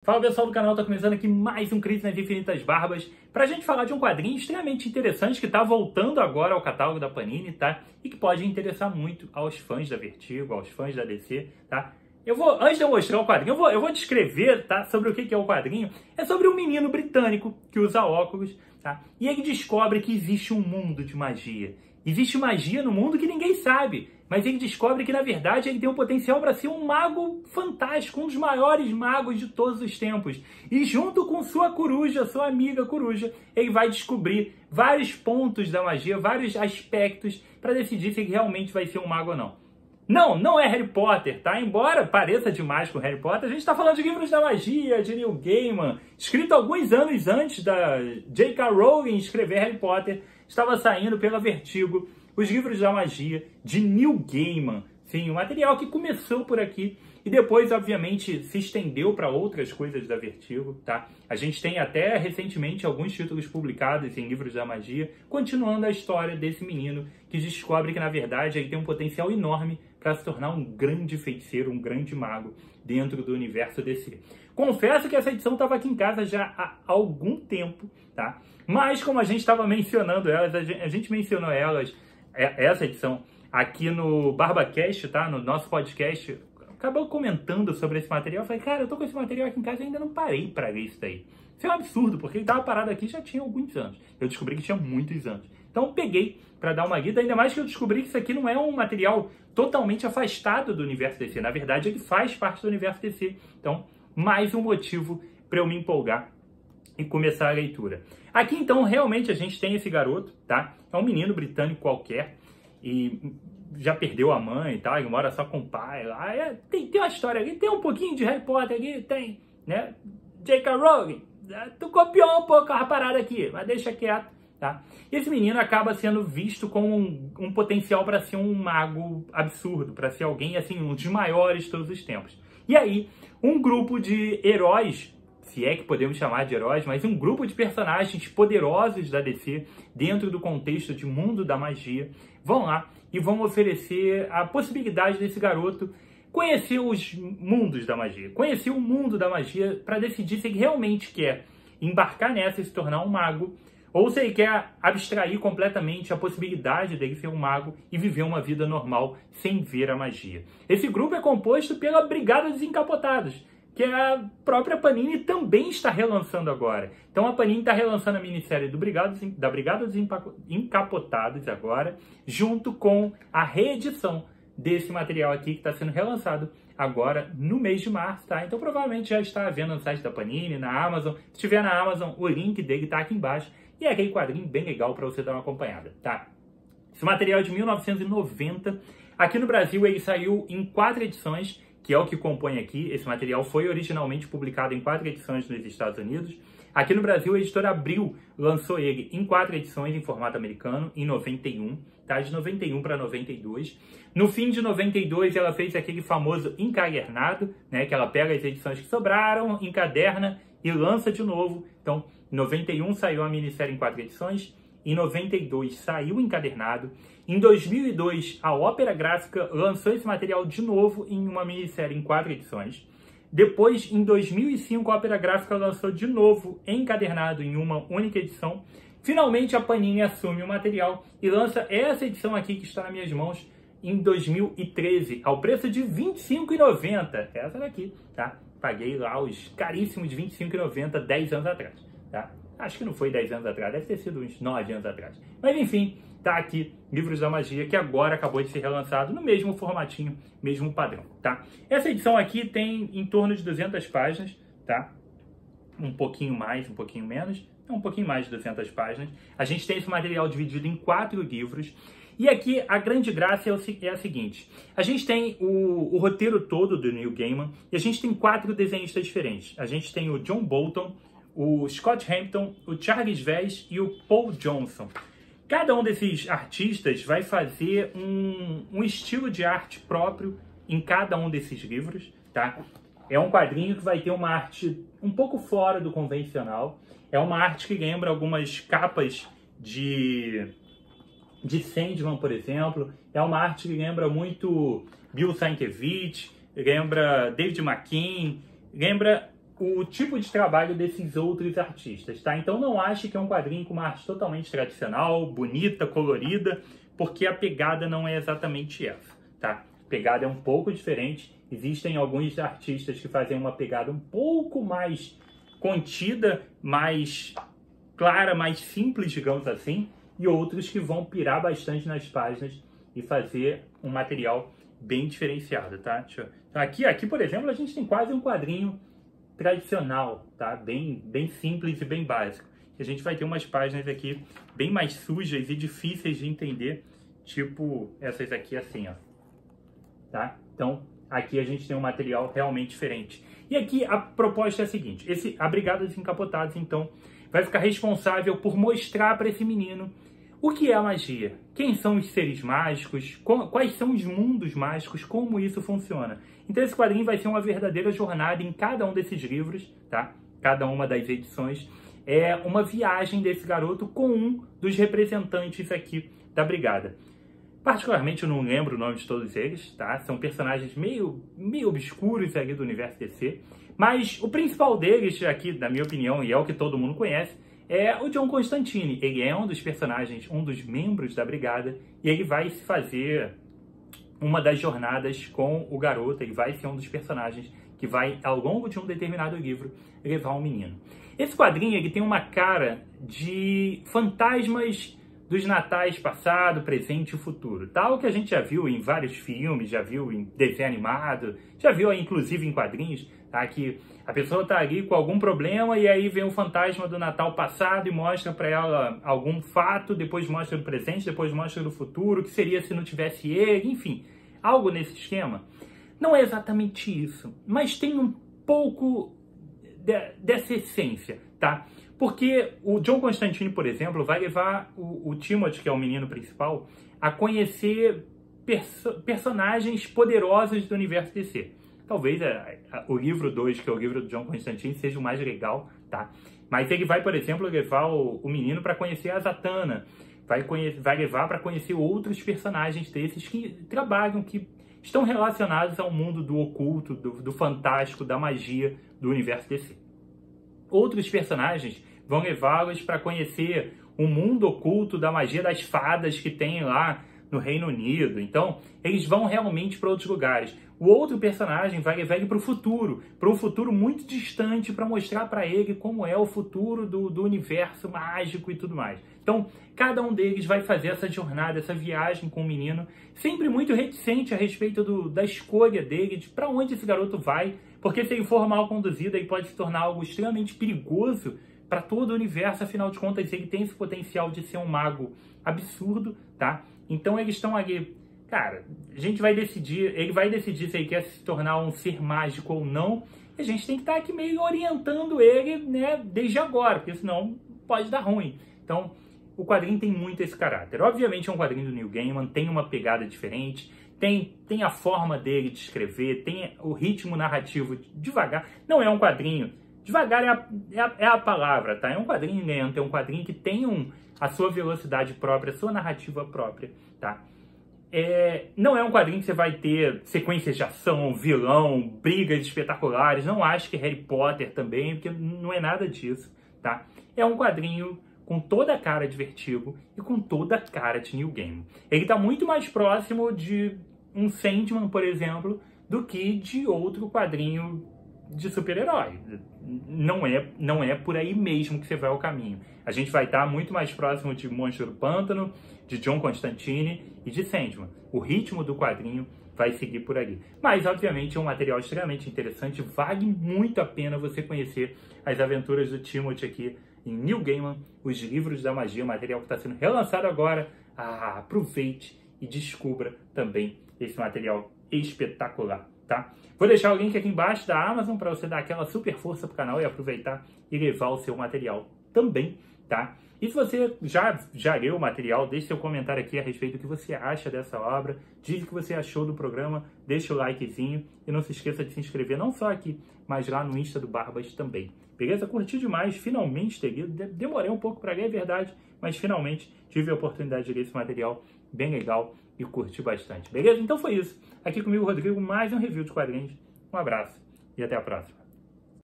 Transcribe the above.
Fala pessoal do canal, tá começando aqui mais um Crise nas Infinitas Barbas pra gente falar de um quadrinho extremamente interessante que tá voltando agora ao catálogo da Panini, tá? E que pode interessar muito aos fãs da Vertigo, aos fãs da DC, tá? Antes de eu mostrar o quadrinho, eu vou descrever, tá, sobre o que é o quadrinho. É sobre um menino britânico que usa óculos, tá? E ele descobre que existe um mundo de magia. Existe magia no mundo que ninguém sabe, mas ele descobre que, na verdade, ele tem o potencial para ser um mago fantástico, um dos maiores magos de todos os tempos. E junto com sua coruja, sua amiga coruja, ele vai descobrir vários pontos da magia, vários aspectos, para decidir se ele realmente vai ser um mago ou não. Não é Harry Potter, tá? Embora pareça demais com Harry Potter, a gente está falando de livros da magia, de Neil Gaiman, escrito alguns anos antes da J.K. Rowling escrever Harry Potter. Estava saindo pela Vertigo os livros da magia de Neil Gaiman. Sim, um material que começou por aqui e depois, obviamente, se estendeu para outras coisas da Vertigo, tá? A gente tem até recentemente alguns títulos publicados em livros da magia, continuando a história desse menino que descobre que, na verdade, ele tem um potencial enorme para se tornar um grande feiticeiro, um grande mago dentro do universo DC. Confesso que essa edição estava aqui em casa já há algum tempo, tá? Mas como a gente estava mencionando elas, a gente mencionou elas, essa edição, aqui no BarbaCast, tá? No nosso podcast, acabou comentando sobre esse material. Eu falei, cara, eu tô com esse material aqui em casa e ainda não parei para ler isso daí. Isso é um absurdo, porque ele estava parado aqui já tinha alguns anos. Eu descobri que tinha muitos anos. Então eu peguei para dar uma lida, ainda mais que eu descobri que isso aqui não é um material totalmente afastado do universo DC. Na verdade, ele faz parte do universo DC. Então, mais um motivo para eu me empolgar e começar a leitura. Aqui, então, realmente a gente tem esse garoto, tá? É um menino britânico qualquer e já perdeu a mãe e tal, ele mora só com o pai lá. Tem uma história ali, tem um pouquinho de Harry Potter aqui, tem, né? J.K. Rowling, tu copiou um pouco a parada aqui, mas deixa quieto, tá? E esse menino acaba sendo visto como um potencial para ser um mago absurdo, para ser alguém, assim, um dos maiores de todos os tempos. E aí, um grupo de heróis, se é que podemos chamar de heróis, mas um grupo de personagens poderosos da DC, dentro do contexto de mundo da magia, vão lá e vão oferecer a possibilidade desse garoto conhecer os mundos da magia, conhecer o mundo da magia para decidir se ele realmente quer embarcar nessa e se tornar um mago, ou se ele quer abstrair completamente a possibilidade dele ser um mago e viver uma vida normal sem ver a magia. Esse grupo é composto pela Brigada dos Encapotados, que a própria Panini também está relançando agora. Então a Panini está relançando a minissérie da Brigada dos Encapotados agora, junto com a reedição desse material aqui que está sendo relançado agora no mês de março, tá? Então provavelmente já está à venda no site da Panini, na Amazon. Se estiver na Amazon, o link dele está aqui embaixo. E é aquele quadrinho bem legal para você dar uma acompanhada, tá? Esse material é de 1990. Aqui no Brasil ele saiu em 4 edições, que é o que compõe aqui. Esse material foi originalmente publicado em 4 edições nos Estados Unidos. Aqui no Brasil, a editora Abril lançou ele em 4 edições em formato americano, em 91, tá? De 91 para 92. No fim de 92, ela fez aquele famoso encadernado, né? Que ela pega as edições que sobraram, encaderna e lança de novo. Então, em 91 saiu a minissérie em 4 edições. Em 92 saiu encadernado. Em 2002, a Ópera Gráfica lançou esse material de novo em uma minissérie em 4 edições. Depois, em 2005, a Ópera Gráfica lançou de novo encadernado em uma única edição. Finalmente, a Panini assume o material e lança essa edição aqui que está nas minhas mãos em 2013, ao preço de R$ 25,90. Essa daqui, tá? Paguei lá os caríssimos R$ 25,90 10 anos atrás, tá? Acho que não foi 10 anos atrás, deve ter sido uns 9 anos atrás. Mas enfim, tá aqui, Livros da Magia, que agora acabou de ser relançado no mesmo formatinho, mesmo padrão, tá? Essa edição aqui tem em torno de 200 páginas, tá? Um pouquinho mais, um pouquinho menos, um pouquinho mais de 200 páginas. A gente tem esse material dividido em 4 livros. E aqui a grande graça é a seguinte, a gente tem o roteiro todo do Neil Gaiman e a gente tem 4 desenhistas diferentes. A gente tem o John Bolton, o Scott Hampton, o Charles Vess e o Paul Johnson. Cada um desses artistas vai fazer um estilo de arte próprio em cada um desses livros, tá? É um quadrinho que vai ter uma arte um pouco fora do convencional. É uma arte que lembra algumas capas de Sandman, por exemplo. É uma arte que lembra muito Bill Sienkiewicz, lembra David McKean, lembra o tipo de trabalho desses outros artistas, tá? Então não ache que é um quadrinho com uma arte totalmente tradicional, bonita, colorida, porque a pegada não é exatamente essa, tá? A pegada é um pouco diferente. Existem alguns artistas que fazem uma pegada um pouco mais contida, mais clara, mais simples, digamos assim, e outros que vão pirar bastante nas páginas e fazer um material bem diferenciado, tá? Então aqui, por exemplo, a gente tem quase um quadrinho tradicional, tá? Bem simples e bem básico. E a gente vai ter umas páginas aqui bem mais sujas e difíceis de entender, tipo essas aqui assim, ó. Tá? Então, aqui a gente tem um material realmente diferente. E aqui a proposta é a seguinte: a Brigada dos Encapotados, então, vai ficar responsável por mostrar para esse menino o que é a magia, quem são os seres mágicos, quais são os mundos mágicos, como isso funciona. Então esse quadrinho vai ser uma verdadeira jornada em cada um desses livros, tá? Cada uma das edições é uma viagem desse garoto com um dos representantes aqui da Brigada. Particularmente eu não lembro o nome de todos eles, tá? São personagens meio obscuros ali do universo DC, mas o principal deles aqui, na minha opinião, e é o que todo mundo conhece, é o John Constantine. Ele é um dos personagens, um dos membros da Brigada, e ele vai se fazer uma das jornadas com o garoto. Ele vai ser um dos personagens que vai, ao longo de um determinado livro, levar um menino. Esse quadrinho ele tem uma cara de fantasmas dos natais passado, presente e futuro. Tal que a gente já viu em vários filmes, já viu em desenho animado, já viu inclusive em quadrinhos, tá? Que a pessoa tá ali com algum problema e aí vem o fantasma do Natal passado e mostra para ela algum fato, depois mostra do presente, depois mostra do futuro, que seria se não tivesse ele, enfim, algo nesse esquema. Não é exatamente isso, mas tem um pouco dessa essência, tá? Porque o John Constantine, por exemplo, vai levar o Timothy, que é o menino principal, a conhecer personagens poderosos do universo DC. Talvez o livro 2, que é o livro do John Constantine, seja o mais legal, tá? Mas ele vai, por exemplo, levar o menino para conhecer a Zatanna, vai levar para conhecer outros personagens desses que trabalham, que estão relacionados ao mundo do oculto, do fantástico, da magia do universo DC. Outros personagens vão levá-los para conhecer o mundo oculto da magia das fadas que tem lá no Reino Unido. Então, eles vão realmente para outros lugares. O outro personagem vai levar ele para o futuro, para um futuro muito distante, para mostrar para ele como é o futuro do universo mágico e tudo mais. Então, cada um deles vai fazer essa jornada, essa viagem com o menino, sempre muito reticente a respeito da escolha dele, de para onde esse garoto vai, porque se ele for mal conduzido, ele pode se tornar algo extremamente perigoso para todo o universo. Afinal de contas, ele tem esse potencial de ser um mago absurdo, tá? Então eles estão ali, cara, ele vai decidir se ele quer se tornar um ser mágico ou não, e a gente tem que estar aqui meio orientando ele, né, desde agora, porque senão pode dar ruim. Então, o quadrinho tem muito esse caráter. Obviamente é um quadrinho do Neil Gaiman, tem uma pegada diferente, tem a forma dele de escrever, tem o ritmo narrativo devagar. Não é um quadrinho, devagar é a palavra, tá? É um quadrinho lento, é um quadrinho que tem a sua velocidade própria, a sua narrativa própria, tá? Não é um quadrinho que você vai ter sequências de ação, vilão, brigas espetaculares. Não acho que Harry Potter também, porque não é nada disso, tá? É um quadrinho com toda a cara de Vertigo e com toda a cara de Neil Gaiman. Ele está muito mais próximo de um Sandman, por exemplo, do que de outro quadrinho de super-herói. Não é por aí mesmo que você vai ao caminho. A gente vai estar muito mais próximo de Monstro do Pântano, de John Constantine e de Sandman. O ritmo do quadrinho vai seguir por ali. Mas, obviamente, é um material extremamente interessante. Vale muito a pena você conhecer as aventuras do Timothy aqui em Neil Gaiman, os livros da magia, o material que está sendo relançado agora. Aproveite e descubra também esse material espetacular, tá? Vou deixar o link aqui embaixo da Amazon para você dar aquela super força pro canal e aproveitar e levar o seu material também, tá? E se você já leu o material, deixe seu comentário aqui a respeito do que você acha dessa obra, diz o que você achou do programa, deixa o likezinho e não se esqueça de se inscrever não só aqui, mas lá no Insta do Barbas também. Beleza? Curti demais, finalmente ter lido, demorei um pouco para ler, é verdade, mas finalmente tive a oportunidade de ler esse material bem legal e curti bastante. Beleza? Então foi isso. Aqui comigo, Rodrigo, mais um review de quadrinhos. Um abraço e até a próxima.